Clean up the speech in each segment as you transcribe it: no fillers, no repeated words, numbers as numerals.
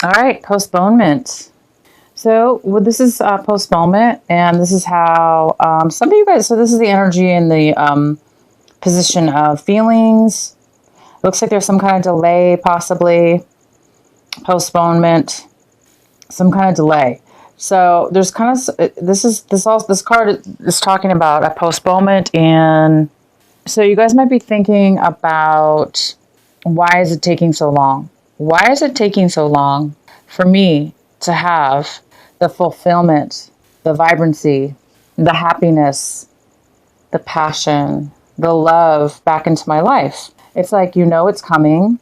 All right, postponement. So this is postponement, and this is how some of you guys, so this is the energy in the position of feelings. Looks like there's some kind of delay, possibly postponement, some kind of delay. So there's kind of, this card is talking about a postponement, and so you guys might be thinking about, why is it taking so long? Why is it taking so long for me to have the fulfillment, the vibrancy, the happiness, the passion, the love back into my life? It's like, it's coming.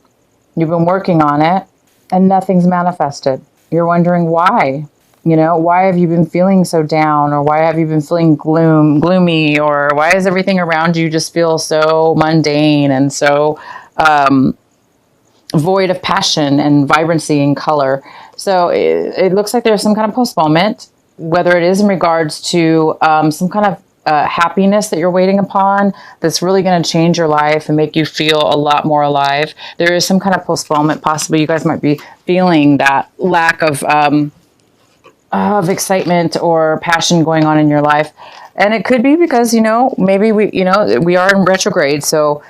You've been working on it and nothing's manifested. You're wondering why. Why have you been feeling so down, or why have you been feeling gloomy, or why does everything around you just feel so mundane and so void of passion and vibrancy and color? So it looks like there's some kind of postponement, whether it is in regards to some kind of happiness that you're waiting upon that's really going to change your life and make you feel a lot more alive. There is some kind of postponement. Possibly you guys might be feeling that lack of excitement or passion going on in your life. And it could be because, maybe we are in retrograde. So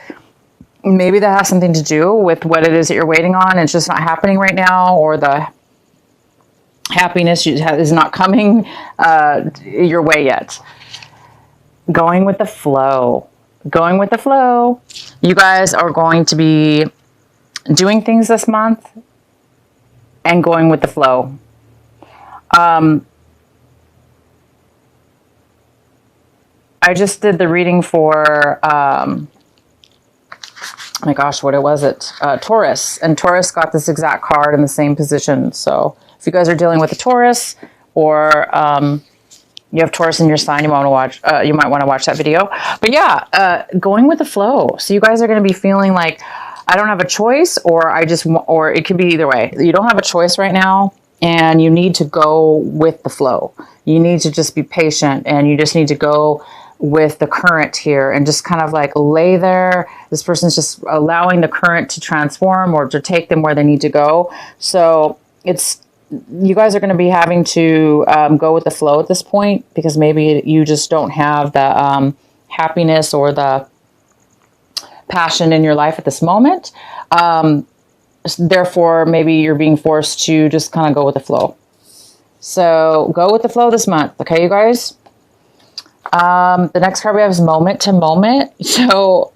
maybe that has something to do with what it is that you're waiting on. It's just not happening right now, or the happiness is not coming your way yet. Going with the flow. Going with the flow. You guys are going to be doing things this month and going with the flow. I just did the reading for, oh my gosh, what was it? Taurus. And Taurus got this exact card in the same position. So if you guys are dealing with a Taurus, or you have Taurus in your sign, you might want to watch that video. But yeah, going with the flow. So you guys are going to be feeling like, I don't have a choice, or or it could be either way. You don't have a choice right now, and you need to go with the flow. You need to just be patient, and you just need to go with the current here and just kind of like lay there. This person's just allowing the current to transform or to take them where they need to go. So you guys are going to be having to go with the flow at this point, because maybe you just don't have the happiness or the passion in your life at this moment. Therefore, maybe you're being forced to just kind of go with the flow. So go with the flow this month. Okay, you guys? The next card we have is moment to moment. So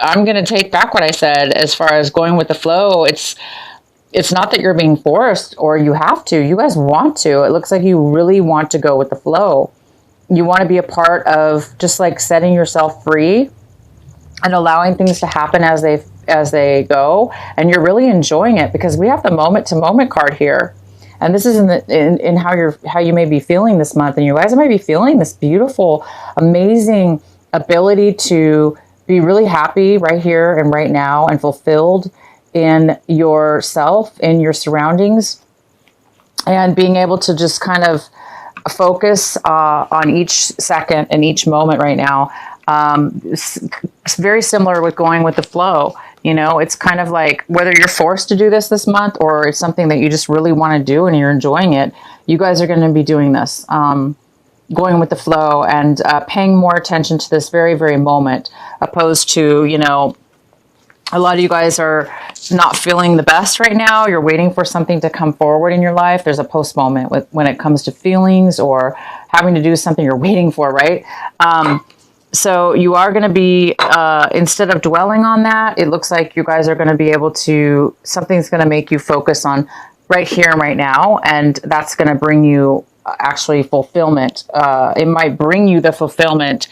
I'm going to take back what I said as far as going with the flow. It's not that you're being forced or you have to. You guys want to. It looks like you really want to go with the flow. You want to be a part of just like setting yourself free and allowing things to happen as they go. And you're really enjoying it, because we have the moment to moment card here. And this is in how you may be feeling this month. And you guys might be feeling this beautiful, amazing ability to be really happy right here and right now, and fulfilled in yourself, in your surroundings, and being able to just kind of focus on each second and each moment right now. It's very similar with going with the flow. It's kind of like, whether you're forced to do this month, or it's something that you just really want to do and you're enjoying it, you guys are going to be doing this, going with the flow and paying more attention to this very, very moment, opposed to, a lot of you guys are not feeling the best right now. You're waiting for something to come forward in your life. There's a postponement when it comes to feelings or having to do something you're waiting for, right? So you are going to be, instead of dwelling on that, it looks like you guys are going to be able to, something's going to make you focus on right here and right now. And that's going to bring you actually fulfillment. It might bring you the fulfillment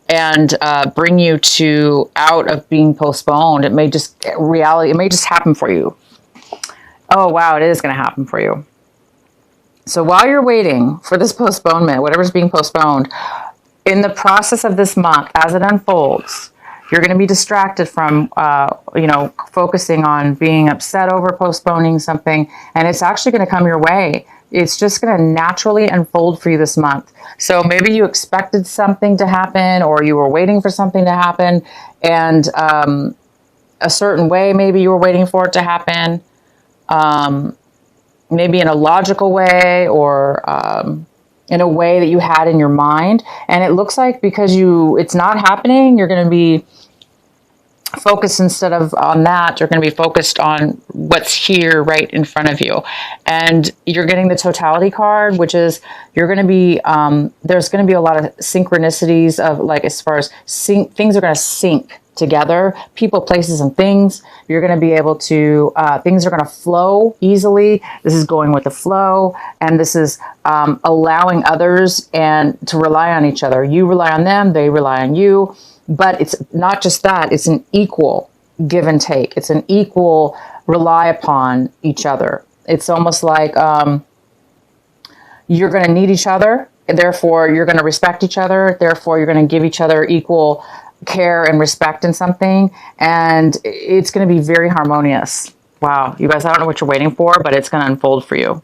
and bring you to out of being postponed. It may just reality. It may just happen for you. Oh, wow. It is going to happen for you. So while you're waiting for this postponement, whatever's being postponed, in the process of this month, as it unfolds, you're going to be distracted from, focusing on being upset over postponing something, and it's actually going to come your way. It's just going to naturally unfold for you this month. So maybe you expected something to happen, or you were waiting for something to happen, and a certain way maybe you were waiting for it to happen. maybe in a logical way, or in a way that you had in your mind. And it looks like because it's not happening, you're going to be focused instead of on that, you're going to be focused on what's here right in front of you. And you're getting the totality card, which is you're going to be, there's going to be a lot of synchronicities of like, as far as things are going to sync together, people, places, and things. You're going to be able to, things are going to flow easily. This is going with the flow, and this is allowing others and to rely on each other. You rely on them, they rely on you. But it's not just that, it's an equal give and take. It's an equal rely upon each other. It's almost like you're going to need each other, therefore you're going to respect each other, therefore you're going to give each other equal care and respect in something, and it's going to be very harmonious. Wow, you guys, I don't know what you're waiting for, but it's going to unfold for you.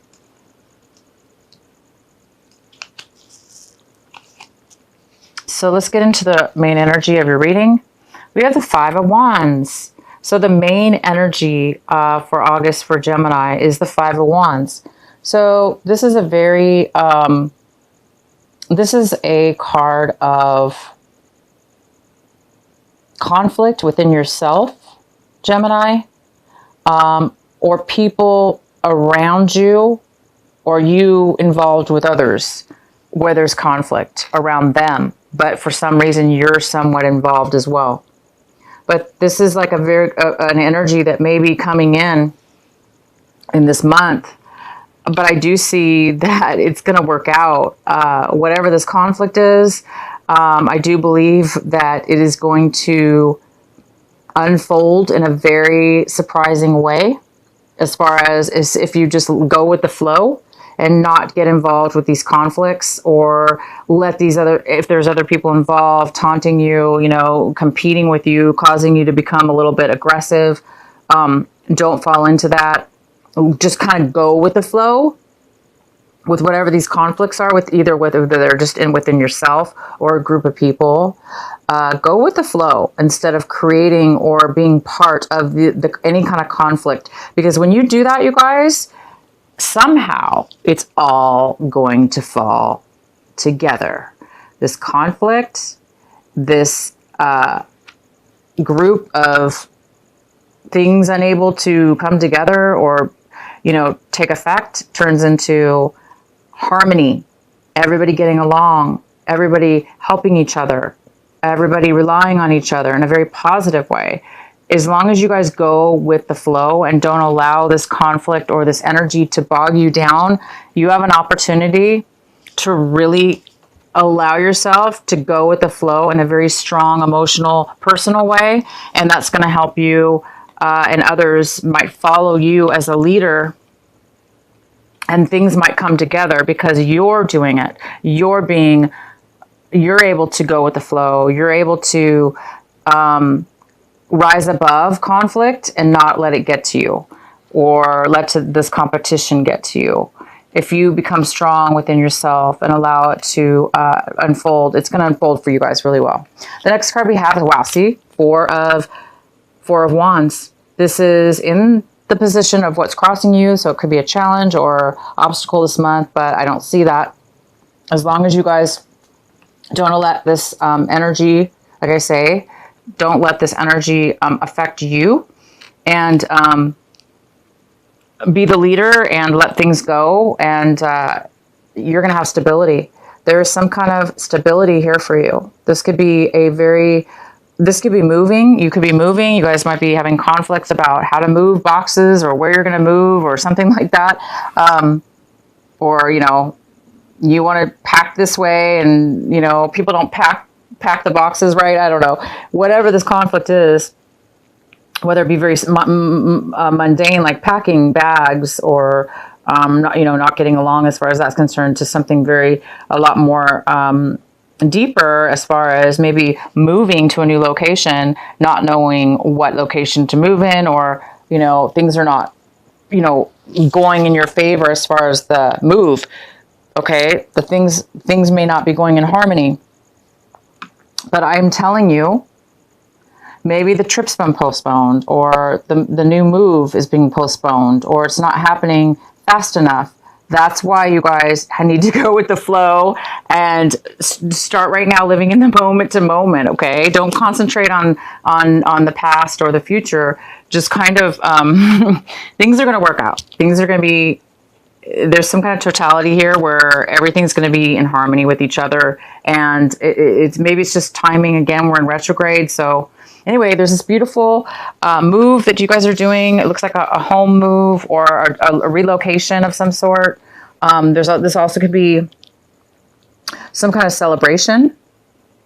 So let's get into the main energy of your reading. We have the Five of Wands. So the main energy for August for Gemini is the Five of Wands. So this is a very, this is a card of conflict within yourself, Gemini, or people around you, or you involved with others where there's conflict around them. But for some reason, you're somewhat involved as well. But this is like an energy that may be coming in this month. But I do see that it's going to work out. Whatever this conflict is, I do believe that it is going to unfold in a very surprising way, as far as if you just go with the flow and not get involved with these conflicts, or let these if there's other people involved taunting you, competing with you, causing you to become a little bit aggressive. Don't fall into that. Just kind of go with the flow with whatever these conflicts are, whether they're just within yourself or a group of people. Go with the flow instead of creating or being part of any kind of conflict. Because when you do that, you guys, somehow it's all going to fall together. This conflict, this group of things unable to come together or, take effect, turns into harmony. Everybody getting along, everybody helping each other, everybody relying on each other in a very positive way. As long as you guys go with the flow and don't allow this conflict or this energy to bog you down, you have an opportunity to really allow yourself to go with the flow in a very strong, emotional, personal way. And that's going to help you, and others might follow you as a leader, and things might come together because you're doing it. You're able to go with the flow. You're able to rise above conflict and not let it get to you, or let this competition get to you. If you become strong within yourself and allow it to unfold, it's going to unfold for you guys really well. The next card we have is, wow, see, Four of Wands. This is in the position of what's crossing you, so it could be a challenge or obstacle this month, but I don't see that. As long as you guys don't let this energy, like I say, don't let this energy affect you, and be the leader and let things go, and you're going to have stability. There is some kind of stability here for you. This could be moving. You could be moving. You guys might be having conflicts about how to move boxes or where you're going to move or something like that. Or, you want to pack this way and, people don't pack the boxes right. I don't know. Whatever this conflict is, whether it be very mundane, like packing bags, or, not getting along as far as that's concerned, to something a lot more deeper, as far as maybe moving to a new location, not knowing what location to move in, or, things are not, going in your favor as far as the move. Okay. The things may not be going in harmony, but I'm telling you maybe the trip's been postponed, or the new move is being postponed, or it's not happening fast enough. That's why you guys need to go with the flow and start right now living in the moment to moment, okay? Don't concentrate on the past or the future. Just kind of, things are going to work out. Things are going to be, there's some kind of totality here where everything's going to be in harmony with each other. And maybe it's just timing. Again, we're in retrograde. So anyway, there's this beautiful move that you guys are doing. It looks like a home move or a relocation of some sort. This also could be some kind of celebration,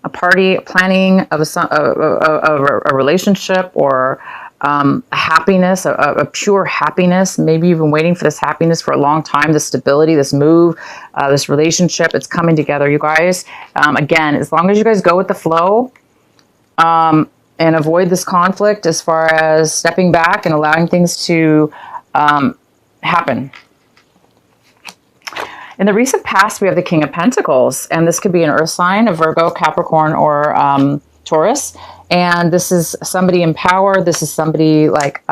a party, planning of a relationship, or a happiness, a pure happiness. Maybe you've been waiting for this happiness for a long time, this stability, this move, this relationship. It's coming together, you guys. Again, as long as you guys go with the flow, and avoid this conflict as far as stepping back and allowing things to happen. In the recent past, we have the King of Pentacles, and this could be an earth sign, a Virgo, Capricorn, or Taurus. And this is somebody in power. This is somebody like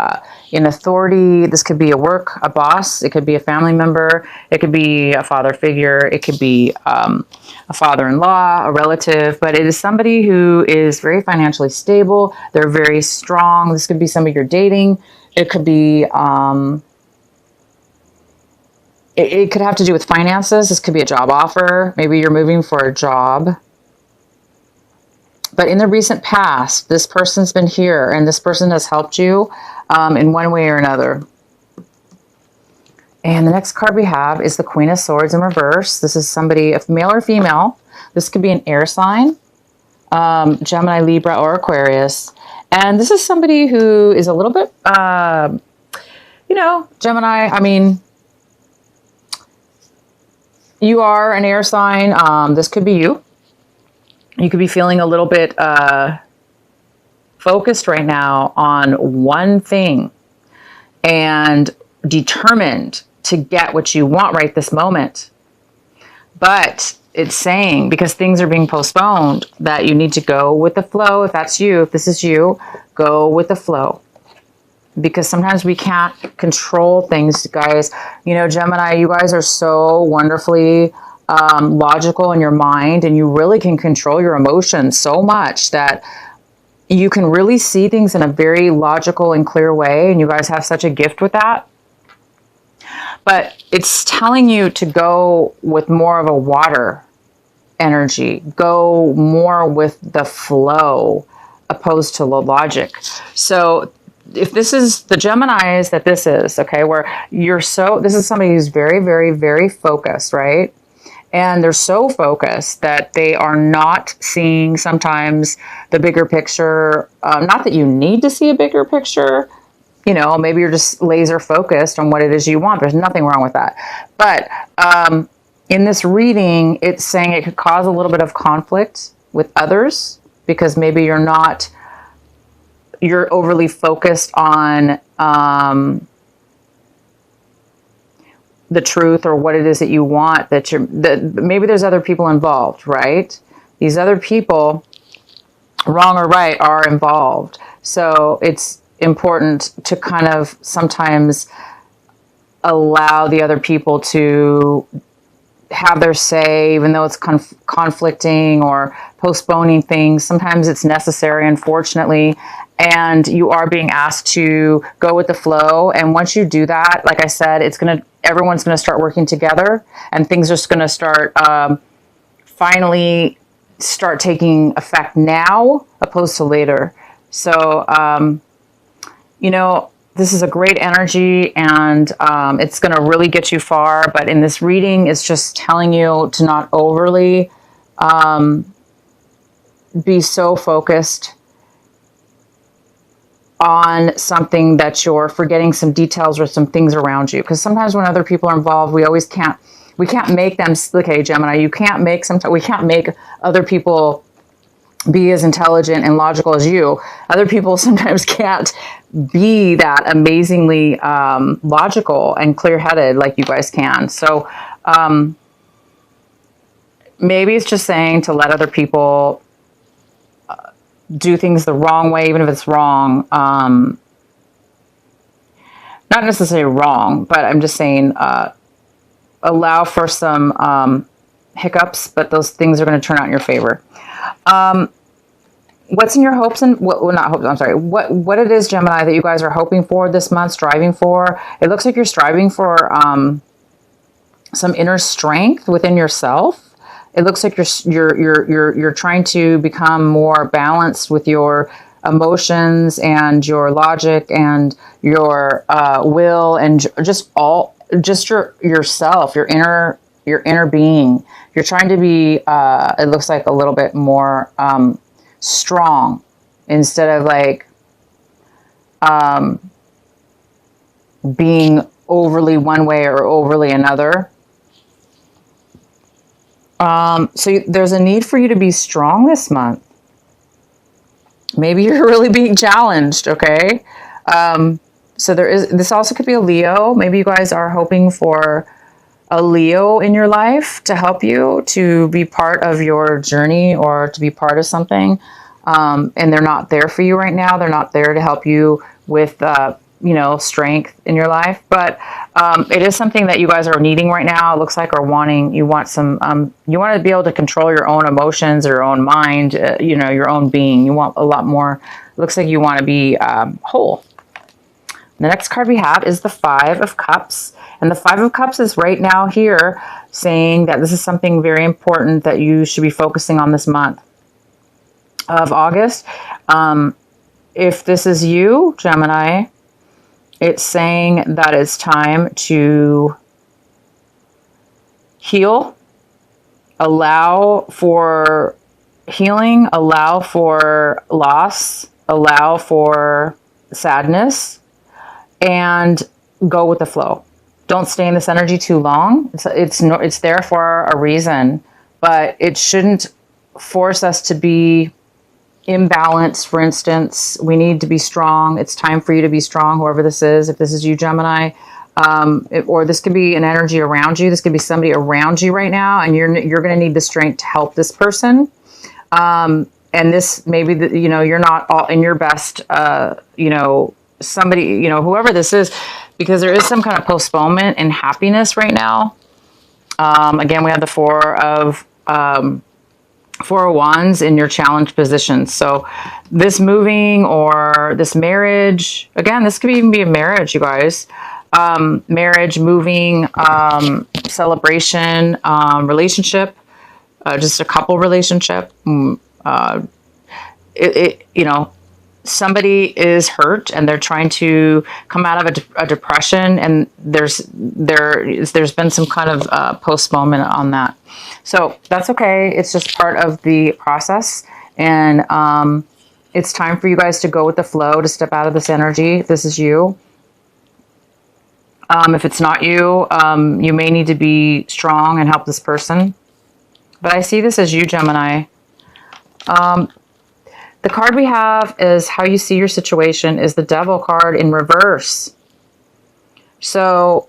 in authority. This could be a boss. It could be a family member. It could be a father figure. It could be a father-in-law, a relative. But it is somebody who is very financially stable. They're very strong. This could be somebody you're dating. It could be, it could have to do with finances. This could be a job offer. Maybe you're moving for a job. But in the recent past, this person's been here, and this person has helped you in one way or another. And the next card we have is the Queen of Swords in reverse. This is somebody, if male or female. This could be an air sign, Gemini, Libra, or Aquarius. And this is somebody who is a little bit, you know, Gemini, I mean, you are an air sign. This could be you. You could be feeling a little bit focused right now on one thing and determined to get what you want right this moment. But it's saying, because things are being postponed, that you need to go with the flow. If that's you, if this is you, go with the flow. Because sometimes we can't control things, guys. You know, Gemini, you guys are so wonderfully logical in your mind, and you really can control your emotions so much that you can really see things in a very logical and clear way, and you guys have such a gift with that. But it's telling you to go with more of a water energy, go more with the flow opposed to the logic. So if this is the Geminis that this is, okay, where you're so, this is somebody who's very, very, very focused, right? And they're so focused that they are not seeing sometimes the bigger picture. Not that you need to see a bigger picture. You know, maybe you're just laser focused on what it is you want. There's nothing wrong with that. But in this reading, it's saying it could cause a little bit of conflict with others because maybe you're overly focused on the truth or what it is that you want, that maybe there's other people involved, right? These other people, wrong or right, are involved. So it's important to kind of sometimes allow the other people to have their say, even though it's conflicting or postponing things. Sometimes it's necessary, unfortunately, and you are being asked to go with the flow. And once you do that, like I said, everyone's going to start working together, and things are just going to start finally start taking effect now opposed to later. So, you know, this is a great energy, and it's going to really get you far. But in this reading, it's just telling you to not overly be so focused on something that you're forgetting some details or some things around you. Because sometimes when other people are involved, we can't make them, okay, Gemini, we can't make other people be as intelligent and logical as you. Other people sometimes can't be that amazingly logical and clear-headed like you guys can. So maybe it's just saying to let other people do things the wrong way, even if it's wrong. Not necessarily wrong, but I'm just saying allow for some hiccups, but those things are going to turn out in your favor. What's in your hopes and not hopes, I'm sorry, what it is, Gemini, that you guys are hoping for this month, striving for? It looks like you're striving for some inner strength within yourself. It looks like you're trying to become more balanced with your emotions and your logic and your will and just yourself, your inner being. You're trying to be it looks like a little bit more strong instead of like being overly one way or overly another. So there's a need for you to be strong this month. Maybe you're really being challenged, okay? So this also could be a Leo. Maybe you guys are hoping for a Leo in your life to help you to be part of your journey or to be part of something. And they're not there for you right now. They're not there to help you with, strength in your life. But it is something that you guys are needing right now. It looks like you want to be able to control your own emotions, your own mind, your own being. You want a lot more. It looks like you want to be whole. The next card we have is the Five of Cups. And the Five of Cups is right now here saying that this is something very important that you should be focusing on this month of August. If this is you, Gemini, it's saying that it's time to heal, allow for healing, allow for loss, allow for sadness, and go with the flow. Don't stay in this energy too long. It's there for a reason, but it shouldn't force us to be imbalanced. For instance, we need to be strong. It's time for you to be strong, whoever this is. If this is you, Gemini, or this could be an energy around you. This could be somebody around you right now, and you're going to need the strength to help this person. And this maybe you're not all in your best. Somebody, whoever this is, because there is some kind of postponement in happiness right now. Again, we have the Four of Wands in your challenged position. So this moving or this marriage, again, this could even be a marriage, you guys. Marriage, moving, celebration, relationship, just a couple relationship. Somebody is hurt and they're trying to come out of a depression, and there's been some kind of postponement on that. So that's okay. It's just part of the process, and it's time for you guys to go with the flow, to step out of this energy. If this is you, if it's not you, you may need to be strong and help this person. But I see this as you, Gemini. The card we have is how you see your situation is the Devil card in reverse. So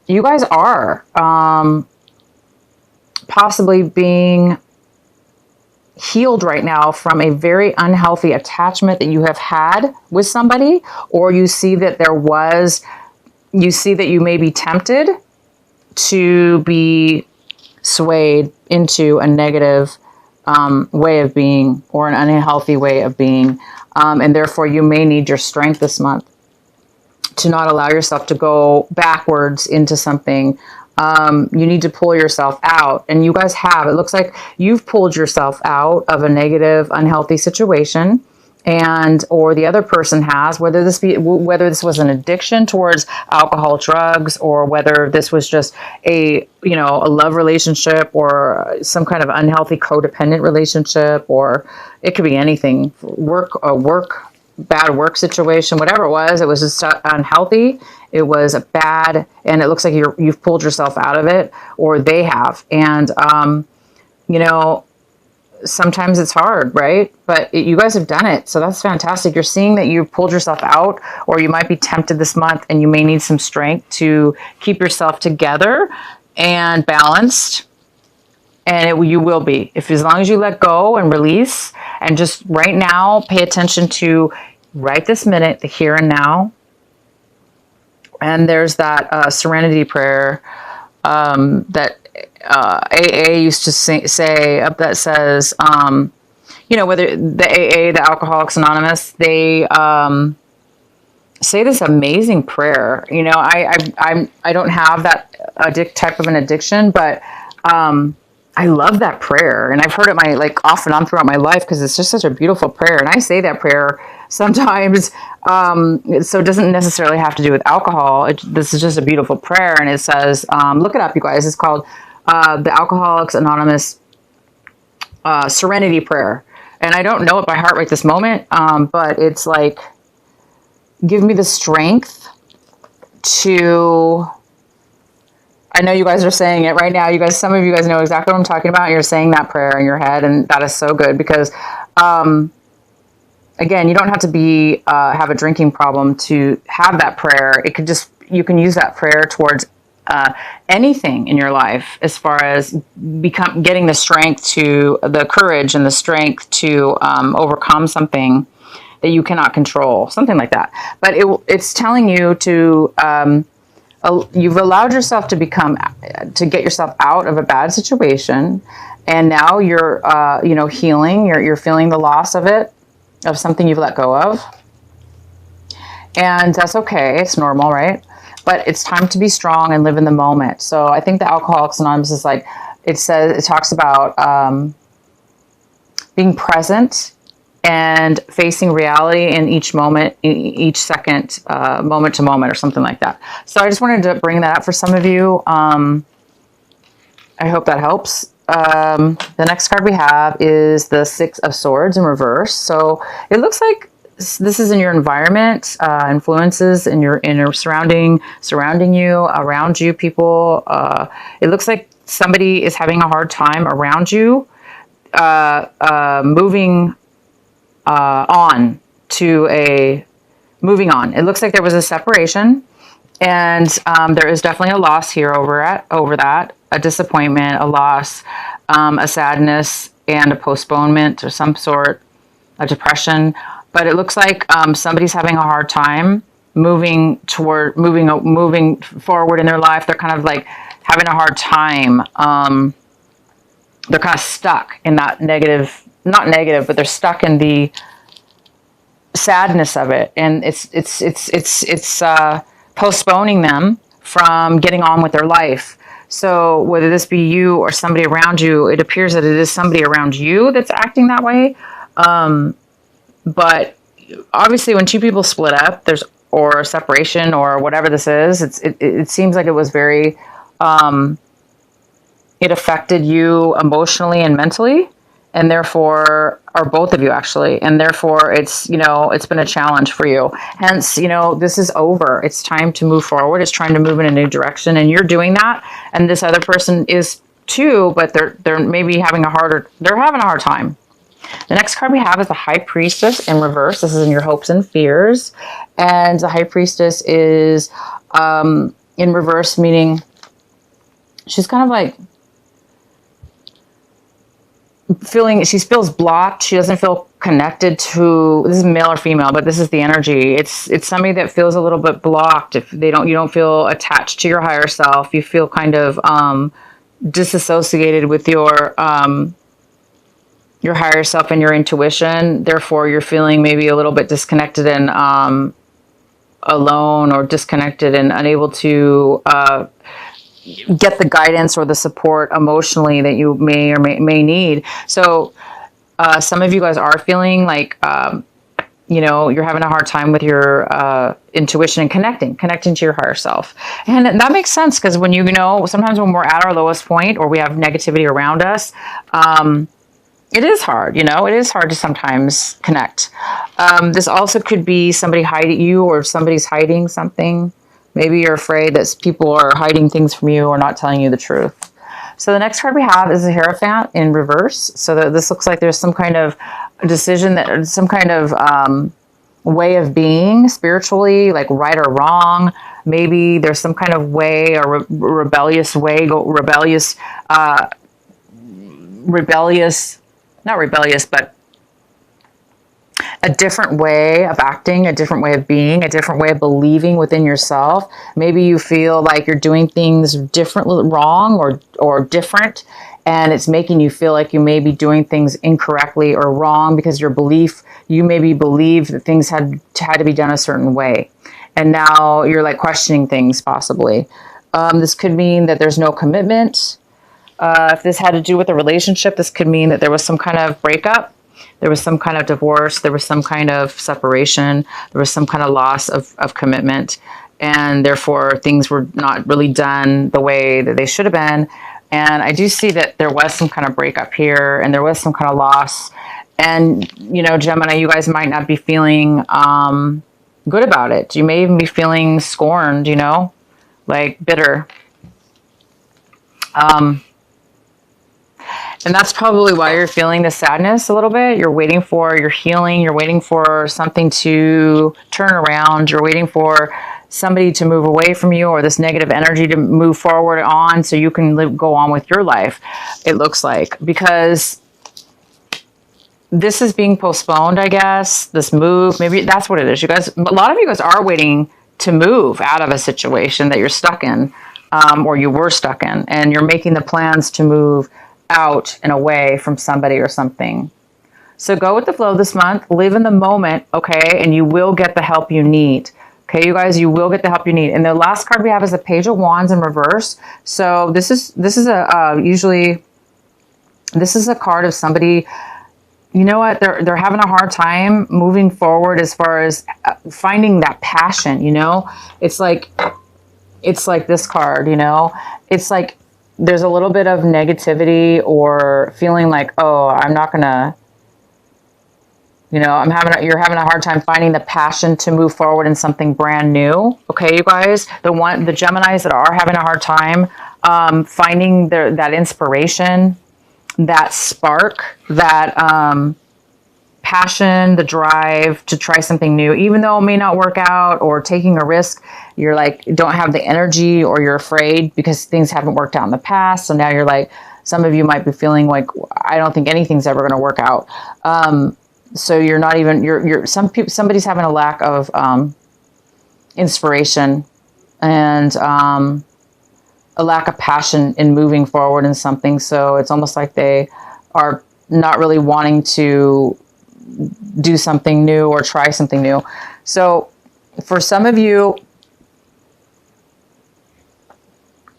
you guys are possibly being healed right now from a very unhealthy attachment that you have had with somebody, or you see that you may be tempted to be swayed into a negative way of being or an unhealthy way of being. And therefore you may need your strength this month to not allow yourself to go backwards into something. You need to pull yourself out, and you guys have. It looks like you've pulled yourself out of a negative, unhealthy situation, or the other person has, whether this was an addiction towards alcohol, drugs, or whether this was just a love relationship or some kind of unhealthy codependent relationship, or it could be anything, bad work situation, whatever it was just unhealthy. It was bad, and it looks like you've pulled yourself out of it, or they have. And, sometimes it's hard, right? But you guys have done it. So that's fantastic. You're seeing that you pulled yourself out, or you might be tempted this month, and you may need some strength to keep yourself together and balanced. And you will be, if as long as you let go and release, and just right now pay attention to right this minute, the here and now. And there's that serenity prayer that AA used to say up, that says, you know, whether the AA, the Alcoholics Anonymous, they say this amazing prayer. You know, I don't have that type of an addiction, but I love that prayer, and I've heard it off and on throughout my life, because it's just such a beautiful prayer. And I say that prayer sometimes, so it doesn't necessarily have to do with alcohol. This is just a beautiful prayer, and it says, look it up, you guys. It's called the Alcoholics Anonymous Serenity Prayer, and I don't know it by heart right this moment, but it's like, give me the strength to. I know you guys are saying it right now. You guys, some of you guys know exactly what I'm talking about. You're saying that prayer in your head, and that is so good, because, again, you don't have to have a drinking problem to have that prayer. It could just, you can use that prayer towards anything in your life, as far as getting the strength the courage and the strength to overcome something that you cannot control, something like that. But it's telling you to. You've allowed yourself to get yourself out of a bad situation, and now you're, healing. You're feeling the loss of something you've let go of, and that's okay. It's normal, right? But it's time to be strong and live in the moment. So I think the Alcoholics Anonymous is like, it talks about being present and facing reality in each moment, each second, moment to moment, or something like that. So I just wanted to bring that up for some of you. I hope that helps. The next card we have is the Six of Swords in reverse. So it looks like this is in your environment, influences in your surrounding you, around you, people. It looks like somebody is having a hard time around you, moving on. It looks like there was a separation, and there is definitely a loss here over that, a disappointment, a loss, a sadness, and a postponement of some sort, a depression. But it looks like somebody's having a hard time moving forward in their life. They're kind of like having a hard time. They're kind of stuck in that not negative, but they're stuck in the sadness of it, and it's postponing them from getting on with their life. So whether this be you or somebody around you, it appears that it is somebody around you that's acting that way. But obviously, when two people split up, or a separation or whatever this is, it seems like it was very, it affected you emotionally and mentally. And therefore, or both of you actually, and therefore it's been a challenge for you. Hence, this is over. It's time to move forward. It's trying to move in a new direction, and you're doing that. And this other person is too, but they're maybe having a hard time. The next card we have is the High Priestess in reverse. This is in your hopes and fears. And the High Priestess is in reverse, meaning she's kind of like, she feels blocked. She doesn't feel connected to, this is male or female, but this is the energy. It's somebody that feels a little bit blocked. If you don't feel attached to your higher self, you feel kind of disassociated with your higher self and your intuition. Therefore, you're feeling maybe a little bit disconnected and alone, or disconnected and unable to get the guidance or the support emotionally that you may or may need. So some of you guys are feeling like, you're having a hard time with your intuition and connecting to your higher self. And that makes sense, because when sometimes when we're at our lowest point, or we have negativity around us, it is hard, it is hard to sometimes connect. This also could be somebody hiding you, or somebody's hiding something. Maybe you're afraid that people are hiding things from you or not telling you the truth. So the next card we have is the Hierophant in reverse. So this looks like there's some kind of decision, some kind of way of being spiritually, like right or wrong. Maybe there's some kind of way, or rebellious rebellious, not rebellious, but a different way of acting, a different way of being, a different way of believing within yourself. Maybe you feel like you're doing things differently, wrong or different, and it's making you feel like you may be doing things incorrectly or wrong because you maybe believe that things had to be done a certain way. And now you're like questioning things possibly. This could mean that there's no commitment. If this had to do with a relationship, this could mean that there was some kind of breakup. There was some kind of divorce. There was some kind of separation. There was some kind of loss of commitment. And therefore, things were not really done the way that they should have been. And I do see that there was some kind of breakup here, and there was some kind of loss. And, Gemini, you guys might not be feeling good about it. You may even be feeling scorned, like bitter. And that's probably why you're feeling the sadness a little bit. You're waiting for your healing. You're waiting for something to turn around. You're waiting for somebody to move away from you, or this negative energy to move forward on so you can go on with your life, it looks like. Because this is being postponed, I guess. This move, maybe that's what it is. You guys, a lot of you guys are waiting to move out of a situation that you're stuck in, or you were stuck in. And you're making the plans to move out and away from somebody or something. So go with the flow this month, live in the moment, okay? And you will get the help you need. Okay, you guys, you will get the help you need. And the last card we have is a Page of Wands in reverse. So this is a card of somebody, you know what, they're having a hard time moving forward as far as finding that passion, It's like this card, It's like there's a little bit of negativity or feeling like, oh, I'm not gonna, you're having a hard time finding the passion to move forward in something brand new. Okay, you guys, the Geminis that are having a hard time finding that inspiration, that spark, that passion, the drive to try something new, even though it may not work out, or taking a risk, you're like, don't have the energy, or you're afraid because things haven't worked out in the past. So now you're like, some of you might be feeling like, I don't think anything's ever going to work out. So you're not even, somebody's having a lack of inspiration and a lack of passion in moving forward in something. So it's almost like they are not really wanting to do something new or try something new. So for some of you,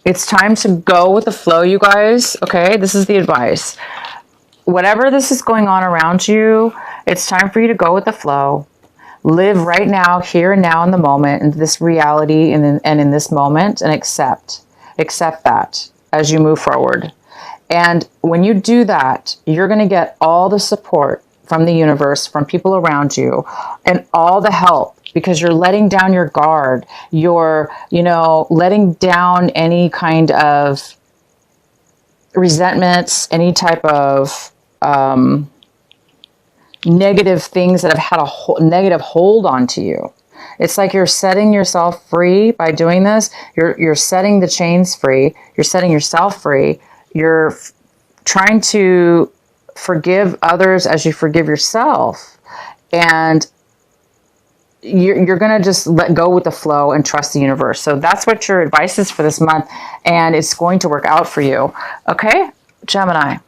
it's time to go with the flow, you guys. Okay, this is the advice. Whatever this is going on around you, it's time for you to go with the flow. Live right now, here and now in the moment, in this reality and in this moment, and accept that as you move forward. And when you do that, you're going to get all the support from the universe, from people around you, and all the help, because you're letting down your guard. You're, letting down any kind of resentments, any type of negative things that have had a negative hold onto you. It's like you're setting yourself free by doing this. You're setting the chains free. You're setting yourself free. You're trying to forgive others as you forgive yourself. And you're going to just let go with the flow and trust the universe. So that's what your advice is for this month. And it's going to work out for you. Okay, Gemini.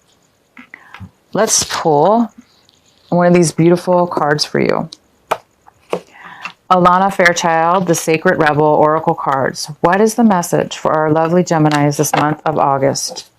Let's pull one of these beautiful cards for you. Alana Fairchild, the Sacred Rebel Oracle cards. What is the message for our lovely Geminis this month of August?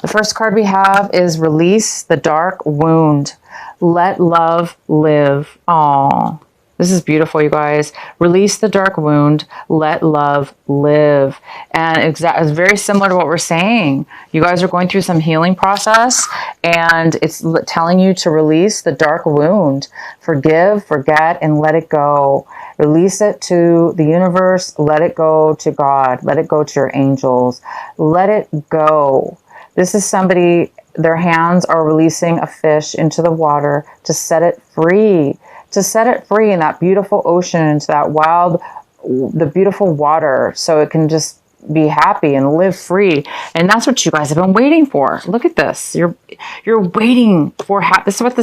The first card we have is Release the Dark Wound. Let love live. Aww. This is beautiful, you guys. Release the dark wound. Let love live. And it's very similar to what we're saying. You guys are going through some healing process, and it's telling you to release the dark wound. Forgive, forget, and let it go. Release it to the universe. Let it go to God. Let it go to your angels. Let it go. This is somebody, their hands are releasing a fish into the water to set it free. To set it free in that beautiful ocean, into that wild, the beautiful water, so it can just be happy and live free. And that's what you guys have been waiting for. Look at this. You're waiting for that's what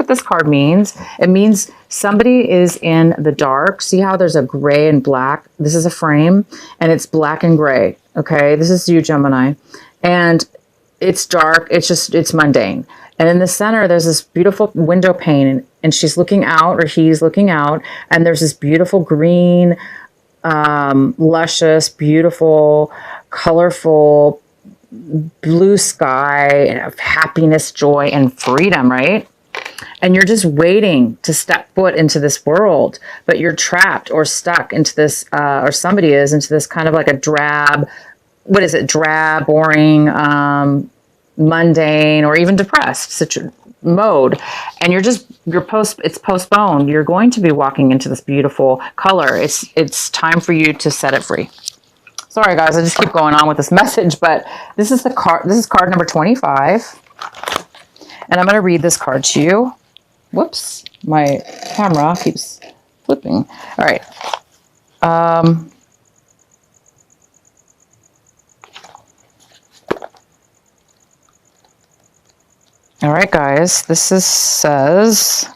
this card means. It means somebody is in the dark. See how there's a gray and black? This is a frame and it's black and gray. Okay. This is you, Gemini. And it's dark. It's mundane. And in the center, there's this beautiful window pane, and she's looking out, or he's looking out, and there's this beautiful green, luscious, beautiful, colorful blue sky of happiness, joy, and freedom, right? And you're just waiting to step foot into this world, but you're trapped or stuck into this, or somebody is, into this kind of like a drab, boring, mundane, or even depressed mode. And it's postponed. You're going to be walking into this beautiful color. It's time for you to set it free. Sorry guys, I just keep going on with this message, but this is card number 25. And I'm going to read this card to you. Whoops, my camera keeps flipping. All right. All right, guys, says,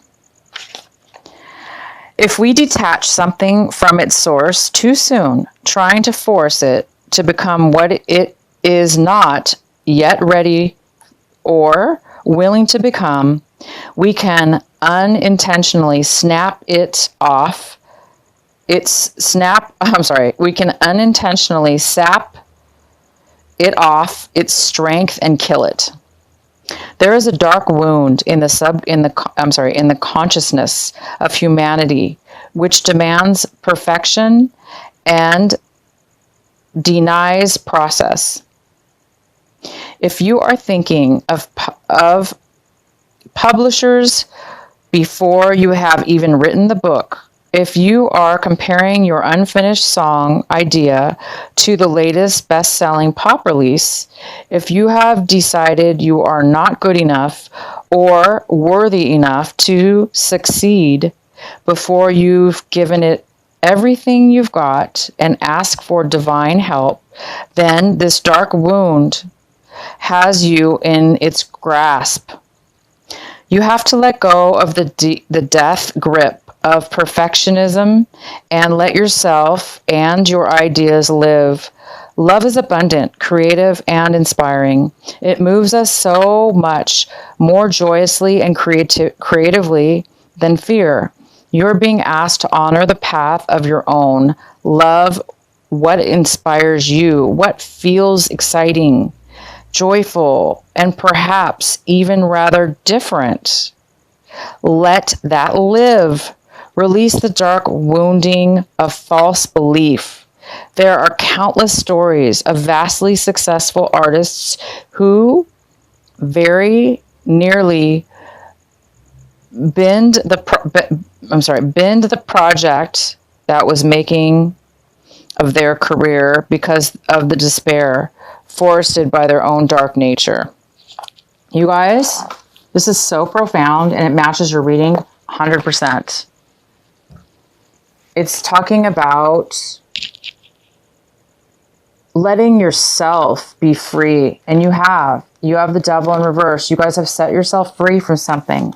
if we detach something from its source too soon, trying to force it to become what it is not yet ready or willing to become, we can unintentionally snap it off. We can unintentionally sap it off its strength and kill it. There is a dark wound in the consciousness of humanity, which demands perfection and denies process. If you are thinking of publishers before you have even written the book, if you are comparing your unfinished song idea to the latest best-selling pop release, if you have decided you are not good enough or worthy enough to succeed before you've given it everything you've got and ask for divine help, then this dark wound has you in its grasp. You have to let go of the death grip of perfectionism and let yourself and your ideas live. Love is abundant, creative, and inspiring. It moves us so much more joyously and creatively than fear. You're being asked to honor the path of your own. Love what inspires you, what feels exciting, joyful, and perhaps even rather different. Let that live. Release the dark wounding of false belief. There are countless stories of vastly successful artists who very nearly bend the project that was making of their career because of the despair forested by their own dark nature. You guys, this is so profound and it matches your reading 100%. It's talking about letting yourself be free. And you have the devil in reverse. You guys have set yourself free from something.